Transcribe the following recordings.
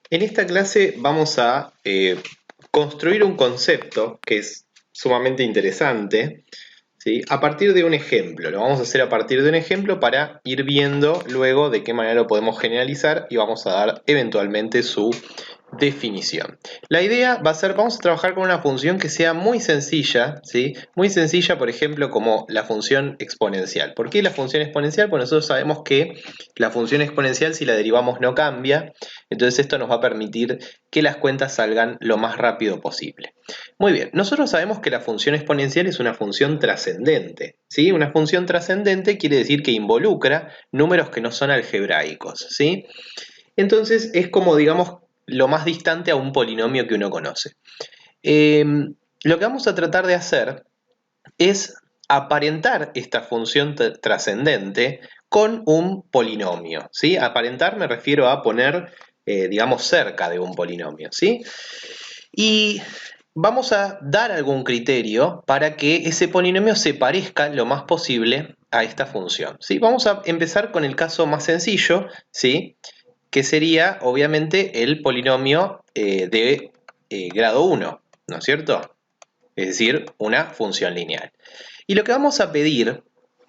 En esta clase vamos a construir un concepto que es sumamente interesante, ¿sí? A partir de un ejemplo. Lo vamos a hacer a partir de un ejemplo para ir viendo luego de qué manera lo podemos generalizar y vamos a dar eventualmente su definición. La idea va a ser, vamos a trabajar con una función que sea muy sencilla, ¿sí? Muy sencilla, por ejemplo, como la función exponencial. ¿Por qué la función exponencial? Pues nosotros sabemos que la función exponencial, si la derivamos, no cambia. Entonces esto nos va a permitir que las cuentas salgan lo más rápido posible. Muy bien, nosotros sabemos que la función exponencial es una función trascendente, ¿sí? Una función trascendente quiere decir que involucra números que no son algebraicos, ¿sí? Entonces es como, digamos, lo más distante a un polinomio que uno conoce. Lo que vamos a tratar de hacer es aparentar esta función trascendente con un polinomio, ¿sí? Aparentar me refiero a poner, digamos, cerca de un polinomio, ¿sí? Y vamos a dar algún criterio para que ese polinomio se parezca lo más posible a esta función, ¿sí? Vamos a empezar con el caso más sencillo, ¿sí? Que sería obviamente el polinomio de grado 1, ¿no es cierto? Es decir, una función lineal. Y lo que vamos a pedir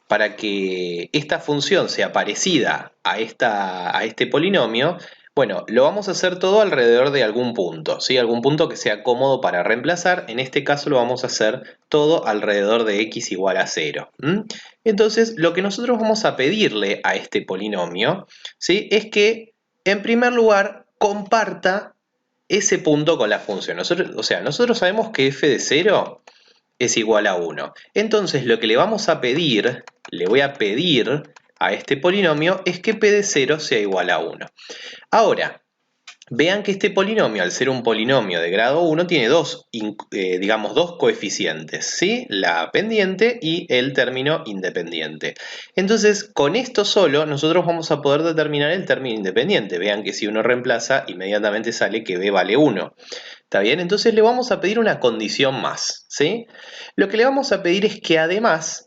para que esta función sea parecida a este polinomio, bueno, lo vamos a hacer todo alrededor de algún punto, ¿sí? Algún punto que sea cómodo para reemplazar. En este caso lo vamos a hacer todo alrededor de x igual a 0. Entonces, lo que nosotros vamos a pedirle a este polinomio, ¿sí? Es que, en primer lugar, comparta ese punto con la función. Nosotros sabemos que f de 0 es igual a 1. Entonces lo que le voy a pedir a este polinomio es que p de 0 sea igual a 1. Ahora, vean que este polinomio, al ser un polinomio de grado 1, tiene digamos, dos coeficientes, ¿sí? La pendiente y el término independiente. Entonces, con esto solo, nosotros vamos a poder determinar el término independiente. Vean que si uno reemplaza, inmediatamente sale que b vale 1. ¿Está bien? Entonces le vamos a pedir una condición más, ¿sí? Lo que le vamos a pedir es que además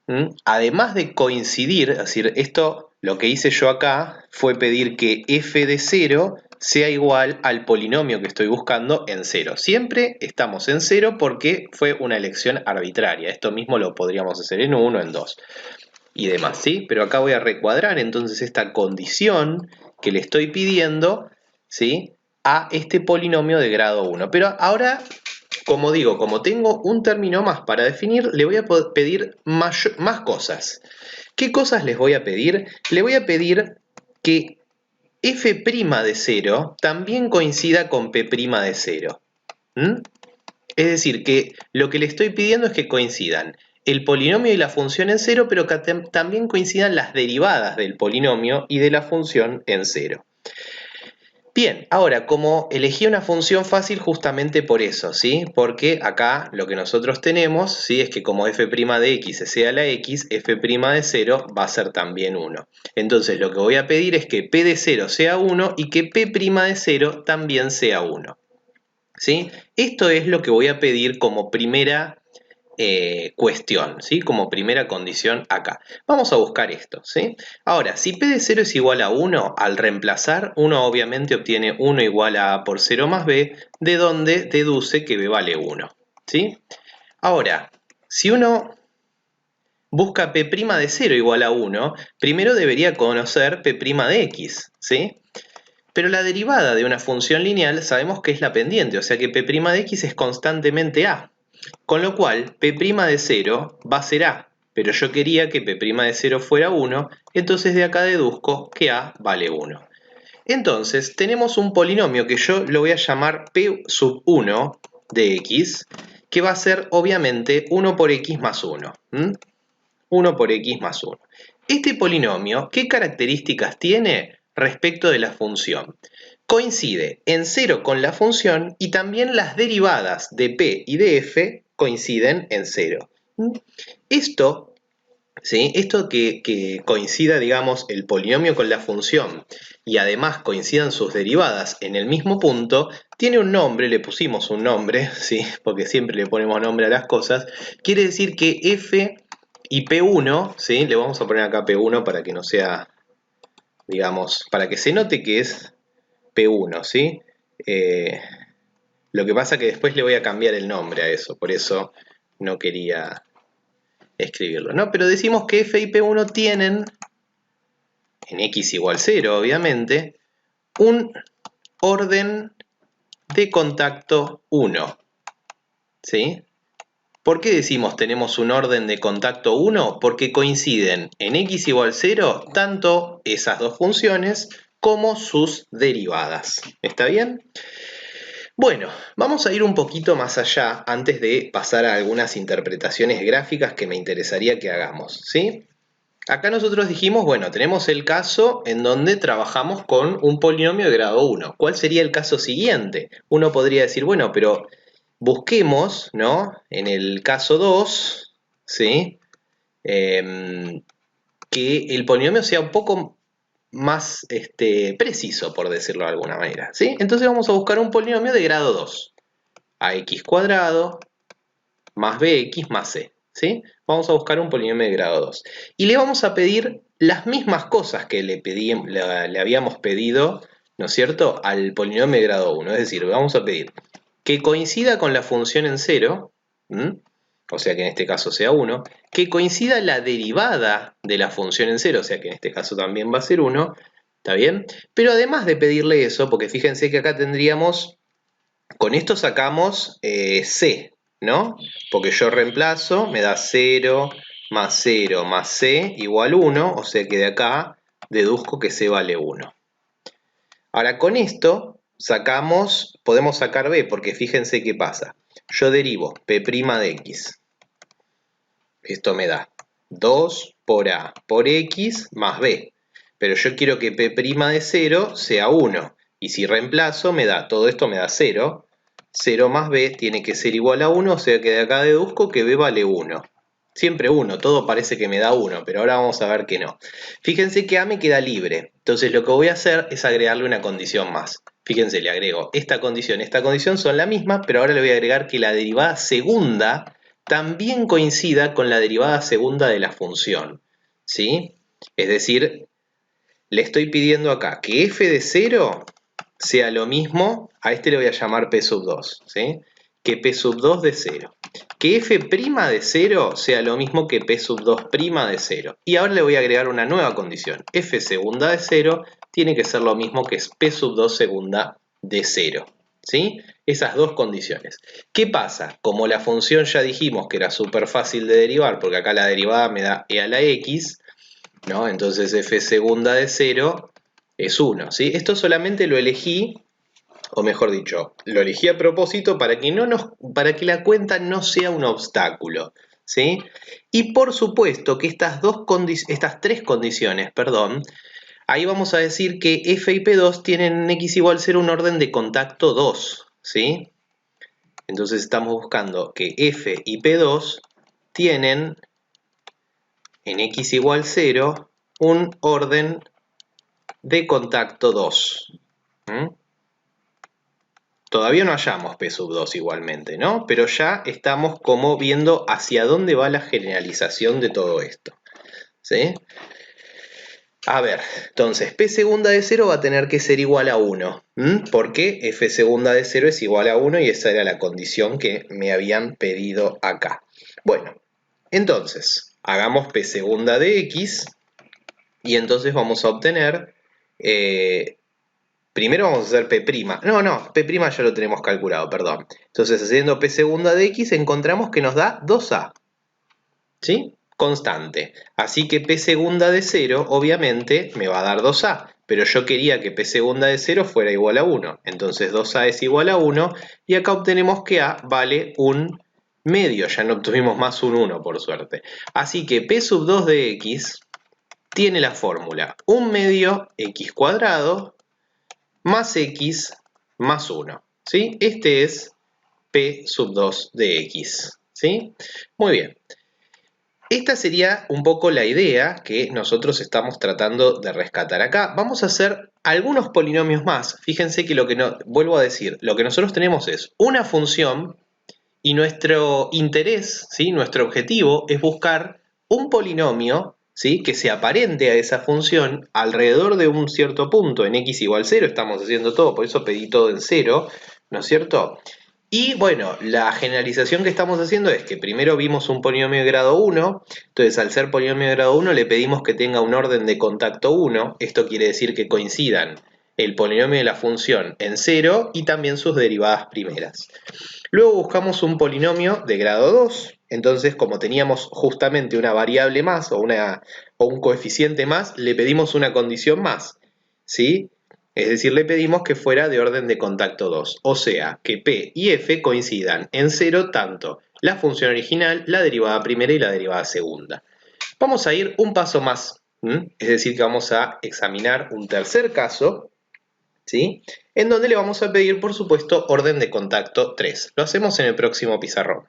de coincidir, es decir, esto, lo que hice yo acá fue pedir que f de 0 sea igual al polinomio que estoy buscando en 0. Siempre estamos en 0 porque fue una elección arbitraria. Esto mismo lo podríamos hacer en 1, en 2 y demás, ¿sí? Pero acá voy a recuadrar entonces esta condición que le estoy pidiendo, ¿sí? A este polinomio de grado 1. Pero ahora, como digo, como tengo un término más para definir, le voy a pedir más cosas. ¿Qué cosas les voy a pedir? Le voy a pedir que f' de 0 también coincida con p' de 0. Es decir, que lo que le estoy pidiendo es que coincidan el polinomio y la función en 0, pero que también coincidan las derivadas del polinomio y de la función en 0. Bien, ahora, como elegí una función fácil justamente por eso, ¿sí? Porque acá lo que nosotros tenemos, ¿sí? Es que como f' de x sea la x, f' de 0 va a ser también 1. Entonces lo que voy a pedir es que p de 0 sea 1 y que p' de 0 también sea 1. ¿Sí? Esto es lo que voy a pedir como primera cuestión, ¿sí? Como primera condición acá. Vamos a buscar esto, ¿sí? Ahora, si p de 0 es igual a 1, al reemplazar, uno obviamente obtiene 1 igual a a por 0 más b, de donde deduce que b vale 1, ¿sí? Ahora, si uno busca p' de 0 igual a 1, primero debería conocer p' de x, ¿sí? Pero la derivada de una función lineal sabemos que es la pendiente, o sea que p' de x es constantemente a. Con lo cual, p' de 0 va a ser a, pero yo quería que p' de 0 fuera 1, entonces de acá deduzco que a vale 1. Entonces, tenemos un polinomio que yo lo voy a llamar p sub 1 de x, que va a ser obviamente 1 por x más 1. 1 por x más 1. Este polinomio, ¿qué características tiene respecto de la función? Coincide en 0 con la función y también las derivadas de p y de f coinciden en 0. Esto, ¿sí? Esto que coincida, digamos, el polinomio con la función y además coincidan sus derivadas en el mismo punto, tiene un nombre, le pusimos un nombre, ¿sí? Porque siempre le ponemos nombre a las cosas. Quiere decir que f y P1, ¿sí? Le vamos a poner acá P1 para que no sea, digamos, para que se note que es P1, ¿sí? Lo que pasa que después le voy a cambiar el nombre a eso, por eso no quería escribirlo, ¿no? Pero decimos que f y P1 tienen, en x igual 0, obviamente, un orden de contacto 1, ¿sí? ¿Por qué decimos tenemos un orden de contacto 1? Porque coinciden en x igual 0 tanto esas dos funciones como sus derivadas. ¿Está bien? Bueno, vamos a ir un poquito más allá antes de pasar a algunas interpretaciones gráficas que me interesaría que hagamos, ¿sí? Acá nosotros dijimos, bueno, tenemos el caso en donde trabajamos con un polinomio de grado 1. ¿Cuál sería el caso siguiente? Uno podría decir, bueno, pero busquemos, ¿no? En el caso 2, ¿sí? Que el polinomio sea un poco más preciso, por decirlo de alguna manera, ¿sí? Entonces vamos a buscar un polinomio de grado 2. Ax cuadrado más bx más c, ¿sí? Vamos a buscar un polinomio de grado 2. Y le vamos a pedir las mismas cosas que le habíamos pedido, ¿no es cierto?, al polinomio de grado 1. Es decir, vamos a pedir que coincida con la función en 0, o sea que en este caso sea 1, que coincida la derivada de la función en 0, o sea que en este caso también va a ser 1, ¿está bien? Pero además de pedirle eso, porque fíjense que acá tendríamos, con esto sacamos c, ¿no? Porque yo reemplazo, me da 0 más 0 más c igual 1, o sea que de acá deduzco que c vale 1. Ahora con esto sacamos, podemos sacar b, porque fíjense qué pasa. Yo derivo p' de x. Esto me da 2 por a por x más b. Pero yo quiero que p' de 0 sea 1. Y si reemplazo, todo esto me da 0. 0 más b tiene que ser igual a 1, o sea que de acá deduzco que b vale 1. Siempre 1, todo parece que me da 1, pero ahora vamos a ver que no. Fíjense que a me queda libre. Entonces lo que voy a hacer es agregarle una condición más. Fíjense, le agrego esta condición son la misma, pero ahora le voy a agregar que la derivada segunda también coincida con la derivada segunda de la función, ¿sí? Es decir, le estoy pidiendo acá que f de 0 sea lo mismo, a este le voy a llamar p sub 2, ¿sí? Que p sub 2 de 0. Que f' de 0 sea lo mismo que p sub 2' de 0. Y ahora le voy a agregar una nueva condición. F segunda de 0 tiene que ser lo mismo que p sub 2 segunda de 0. ¿Sí? Esas dos condiciones. ¿Qué pasa? Como la función ya dijimos que era súper fácil de derivar, porque acá la derivada me da e a la x, ¿no? Entonces f segunda de 0 es 1, ¿sí? Esto solamente lo elegí, o mejor dicho, lo elegí a propósito para que la cuenta no sea un obstáculo, ¿sí? Y por supuesto que estas tres condiciones, ahí vamos a decir que f y p2 tienen en x igual 0 un orden de contacto 2, ¿sí? Entonces estamos buscando que f y p2 tienen en x igual 0 un orden de contacto 2. Todavía no hallamos p sub 2 igualmente, ¿no? Pero ya estamos como viendo hacia dónde va la generalización de todo esto, ¿sí? A ver, entonces p segunda de 0 va a tener que ser igual a 1, porque f segunda de 0 es igual a 1 y esa era la condición que me habían pedido acá. Bueno, entonces, hagamos p segunda de x y entonces vamos a obtener, primero vamos a hacer p', p' ya lo tenemos calculado, perdón. Entonces haciendo p segunda de x encontramos que nos da 2a, ¿sí? Constante. Así que p segunda de 0 obviamente me va a dar 2a, pero yo quería que p segunda de 0 fuera igual a 1. Entonces 2a es igual a 1 y acá obtenemos que a vale un medio, ya no obtuvimos más un 1 por suerte. Así que p sub 2 de x tiene la fórmula 1 medio x cuadrado más x más 1, ¿sí? Este es p sub 2 de x, ¿sí? Muy bien. Esta sería un poco la idea que nosotros estamos tratando de rescatar acá. Vamos a hacer algunos polinomios más. Fíjense que vuelvo a decir, lo que nosotros tenemos es una función y nuestro interés, ¿sí? Nuestro objetivo es buscar un polinomio ¿sí? Que se aparente a esa función alrededor de un cierto punto, en x igual 0, estamos haciendo todo, por eso pedí todo en 0, ¿no es cierto? Y bueno, la generalización que estamos haciendo es que primero vimos un polinomio de grado 1, entonces al ser polinomio de grado 1 le pedimos que tenga un orden de contacto 1, esto quiere decir que coincidan el polinomio de la función en 0 y también sus derivadas primeras. Luego buscamos un polinomio de grado 2, entonces como teníamos justamente una variable más o un coeficiente más, le pedimos una condición más, ¿sí? Es decir, le pedimos que fuera de orden de contacto 2, o sea, que P y F coincidan en 0 tanto la función original, la derivada primera y la derivada segunda. Vamos a ir un paso más, es decir, que vamos a examinar un tercer caso, ¿sí? En donde le vamos a pedir, por supuesto, orden de contacto 3. Lo hacemos en el próximo pizarrón.